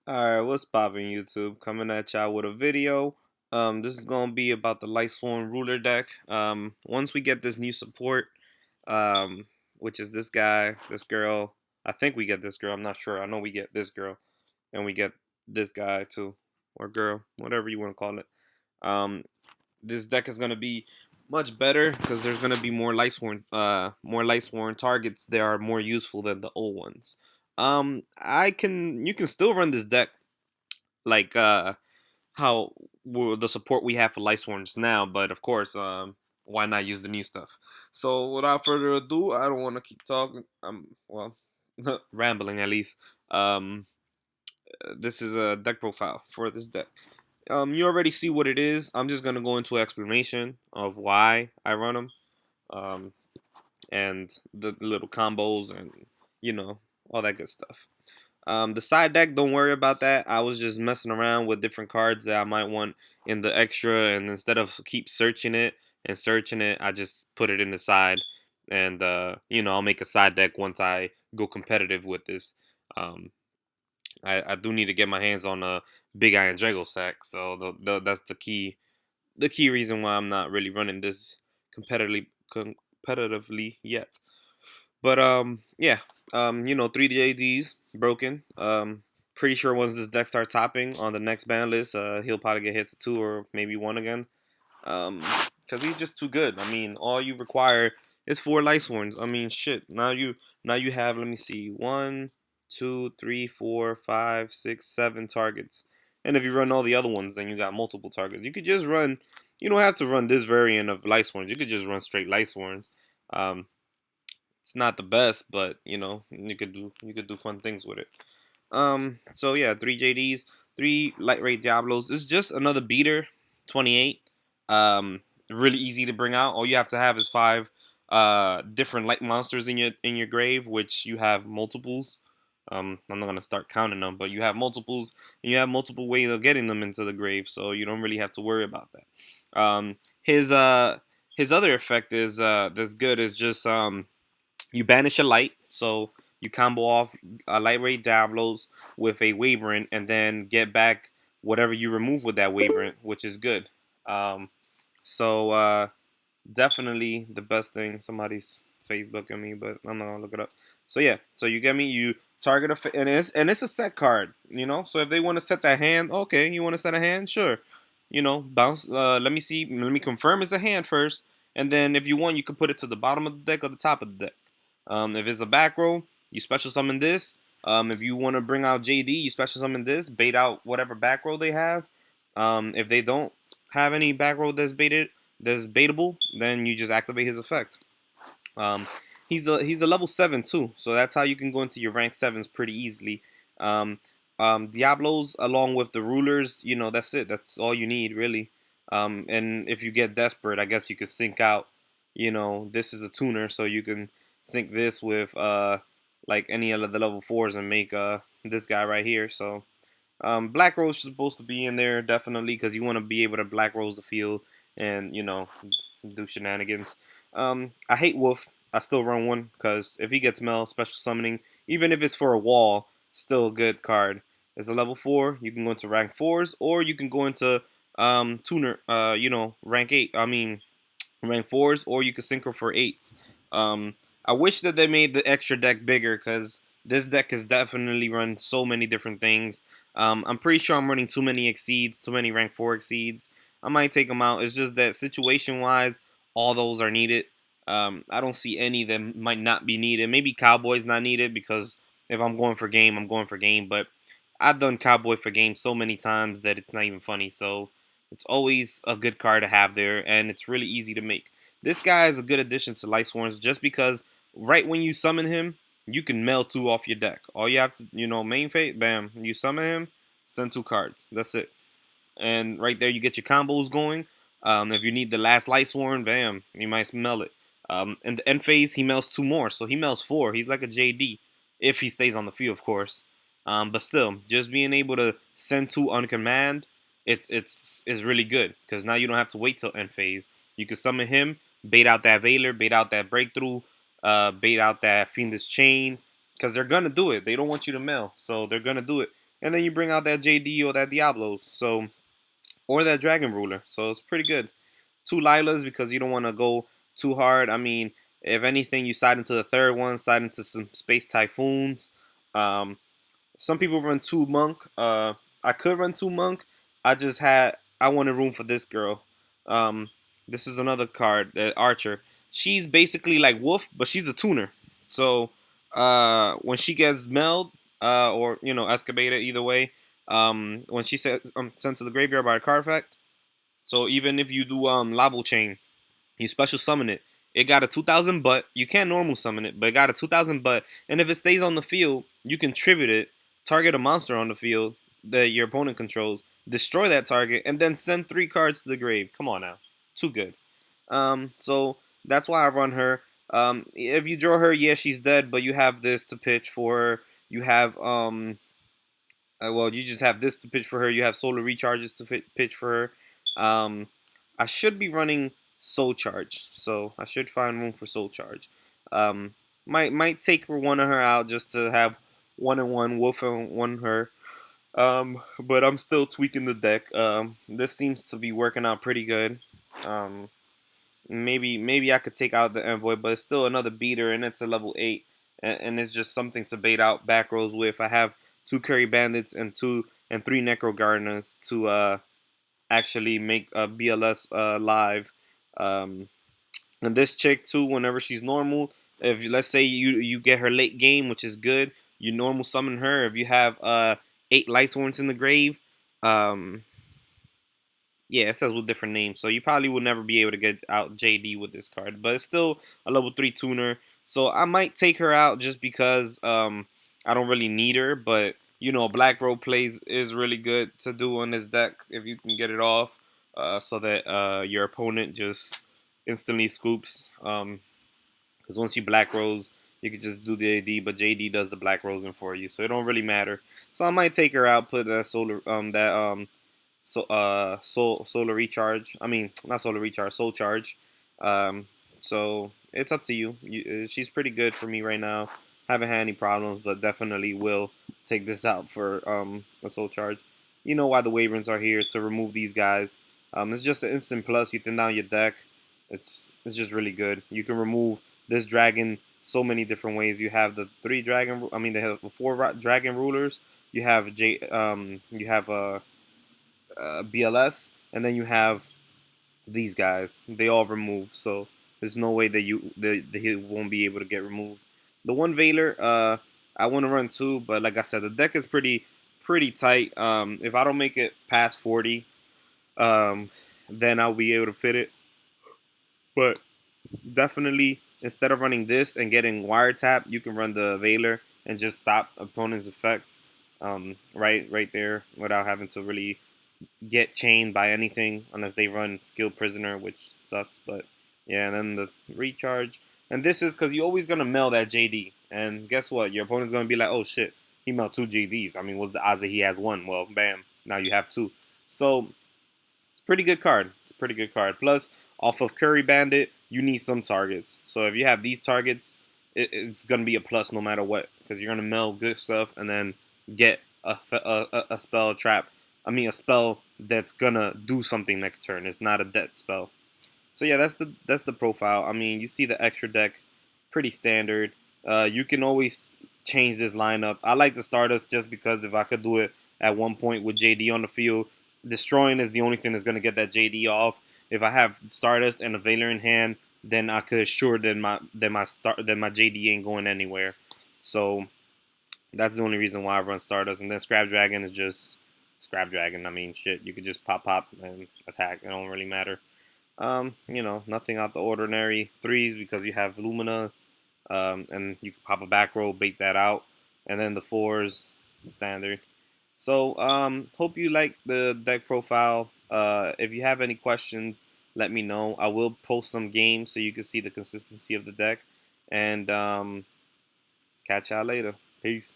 Alright, what's poppin' YouTube? Coming at y'all with a video. This is gonna be about the Lightsworn Ruler deck. Once we get this new support, um, which is this guy, this girl. I think we get this girl, I'm not sure. I know we get this girl, and we get this guy too. Or girl, whatever you want to call it. Um, this deck is gonna be much better because there's gonna be more Lightsworn targets that are more useful than the old ones. You can still run this deck like how the support we have for Lightsworns now, but of course, why not use the new stuff? So without further ado, I don't want to keep talking. Well, rambling at least. Um, this is a deck profile for this deck. You already see what it is. I'm just gonna go into an explanation of why I run them, um, and the little combos and you know all that good stuff. The side deck, don't worry about that. I was just messing around with different cards that I might want in the extra, and instead of keep searching it, I just put it in the side, and I'll make a side deck once I go competitive with this. Um, I do need to get my hands on a Big Iron Drago sack, so that's the key reason why I'm not really running this competitively yet. But yeah, 3JD's broken. Pretty sure once this deck starts topping on the next ban list, he'll probably get hit to two or maybe one again. Because he's just too good. I mean, all you require is four Lightsworns. I mean, shit. Now you have, let me see, one, two, three, four, five, six, seven targets. And if you run all the other ones, then you got multiple targets. You could just run. You don't have to run this variant of Lightsworns. You could just run straight Lightsworns. Um, it's not the best, but you could do fun things with it. So yeah, three JDs, three light rate Diablos. It's just another beater, 28. Really easy to bring out. All you have to have is five different light monsters in your grave, which you have multiples. I'm not gonna start counting them, but you have multiples, and you have multiple ways of getting them into the grave, so you don't really have to worry about that. His his other effect is that's good is just you banish a light, so you combo off a light rate Diablos with a Waverant, and then get back whatever you remove with that Waverant, which is good. Um, so definitely the best thing. Somebody's Facebooking me, but I'm not gonna look it up. So yeah, so you get me. You target and it's a set card, you know. So if they want to set that hand, okay, you want to set a hand, sure. Bounce. Let me see. Let me confirm it's a hand first, and then if you want, you can put it to the bottom of the deck or the top of the deck. If it's a back row, you special summon this. If you want to bring out JD, you special summon this. Bait out whatever back row they have. If they don't have any back row that's baitable, then you just activate his effect. Um, he's a level 7 too, so that's how you can go into your rank 7s pretty easily. Um, Diablos along with the rulers, that's it. That's all you need really. And if you get desperate, I guess you could sync out. This is a tuner, so you can sync this with like any of the level 4s and make this guy right here. So Black Rose is supposed to be in there definitely because you want to be able to Black Rose the field and do shenanigans. I hate Wolf. I still run one because if he gets Mel special summoning, even if it's for a wall, still a good card. It's a level 4. You can go into rank 4s or you can go into tuner. Rank 8. I mean rank 4s or you can synchro for 8s. I wish that they made the extra deck bigger because this deck is definitely run so many different things. I'm pretty sure I'm running too many exceeds, too many rank 4 exceeds. I might take them out. It's just that situation wise, all those are needed. I don't see any that might not be needed. Maybe Cowboy's not needed because if I'm going for game, I'm going for game. But I've done Cowboy for game so many times that it's not even funny. So it's always a good card to have there, and it's really easy to make. This guy is a good addition to Lightsworns just because right when you summon him, you can mail 2 off your deck. All you have to, main fate, bam, you summon him, send 2 cards. That's it. And right there, you get your combos going. If you need the last Lightsworn, bam, you might smell it. In the end phase, he melts 2 more, so he melts 4. He's like a JD, if he stays on the field, of course. But still, just being able to send 2 on command, it's really good because now you don't have to wait till end phase. You can summon him, bait out that Veiler, bait out that Breakthrough, bait out that Fiendish Chain, because they're gonna do it. They don't want you to mail, so they're gonna do it. and then you bring out that JD or that Diablos, so or that Dragon Ruler. So it's pretty good. Two Lilas because you don't want to go too hard. I mean, if anything, you side into the third one, side into some Space Typhoons. Um, some people run two Monk. I could run two Monk. I wanted room for this girl. Um, this is another card, Archer. She's basically like Wolf, but she's a tuner. So when she gets meld, or excavated, either way, when she sent to the graveyard by a card effect. So even if you do Lavo Chain, you special summon it. It got a 2000 butt. You can't normal summon it, but it got a 2000 butt. And if it stays on the field, you can tribute it, target a monster on the field that your opponent controls, destroy that target, and then send 3 cards to the grave. Come on now. Too good. So that's why I run her. If you draw her, yeah, she's dead, but you have this to pitch for her. You have well, you just have this to pitch for her. You have solar recharges to pitch for her. I should be running Soul Charge, so I should find room for Soul Charge. Um, might take one of her out just to have one and one Wolf and one her. But I'm still tweaking the deck. This seems to be working out pretty good. Um, maybe I could take out the Envoy, but it's still another beater, and it's a level 8, and it's just something to bait out back rows with. I have 2 Curry Bandits and 3 Necro Gardeners to actually make a BLS live. Um, and this chick too, whenever she's normal, if let's say you get her late game, which is good, you normal summon her. If you have 8 Lightsworns in the grave, um, yeah, it says with different names. So you probably will never be able to get out JD with this card. But it's still a level 3 tuner. So I might take her out just because I don't really need her. But, Black Robe plays is really good to do on this deck if you can get it off. So that your opponent just instantly scoops. Because once you Black Rose, you could just do the AD. But JD does the Black Rosing for you. So it don't really matter. So I might take her out, put that solar recharge. I mean, not solar recharge, soul charge. Um, so it's up to you. She's pretty good for me right now. Haven't had any problems, but definitely will take this out for a soul charge. You know why the Wyverns are here to remove these guys. It's just an instant plus. You thin down your deck. It's just really good. You can remove this dragon so many different ways. You have the 3 dragon. I mean, they have the 4 dragon rulers. You have You have BLS, and then you have these guys. They all remove, so there's no way that he won't be able to get removed. The one Veiler, I want to run too, but like I said, the deck is pretty tight. If I don't make it past 40, then I'll be able to fit it. But definitely, instead of running this and getting wiretap, you can run the Veiler and just stop opponent's effects. Right there, without having to really get chained by anything unless they run Skill Prisoner, which sucks. But yeah, and then the recharge. And this is because you're always going to mail that JD. And guess what? Your opponent's going to be like, oh shit, he mailed 2 JDs. I mean, what's the odds that he has one? Well, bam, now you have 2. So it's a pretty good card. It's a pretty good card. Plus, off of Curry Bandit, you need some targets. So if you have these targets, it's going to be a plus no matter what. Because you're going to mail good stuff and then get a spell trap. I mean, a spell that's gonna do something next turn. It's not a dead spell. So yeah, that's the profile. I mean, you see the extra deck, pretty standard. You can always change this lineup. I like the Stardust just because if I could do it at one point with JD on the field, destroying is the only thing that's gonna get that JD off. If I have Stardust and a Veiler in hand, then I could assure that my JD ain't going anywhere. So that's the only reason why I run Stardust. And then Scrap Dragon is just Scrap Dragon. I mean, shit, you could just pop and attack. It don't really matter. Nothing out the ordinary. 3s because you have Lumina, and you can pop a back row, bait that out, and then the 4s standard. So, hope you like the deck profile. If you have any questions, let me know. I will post some games so you can see the consistency of the deck. And catch y'all later. Peace.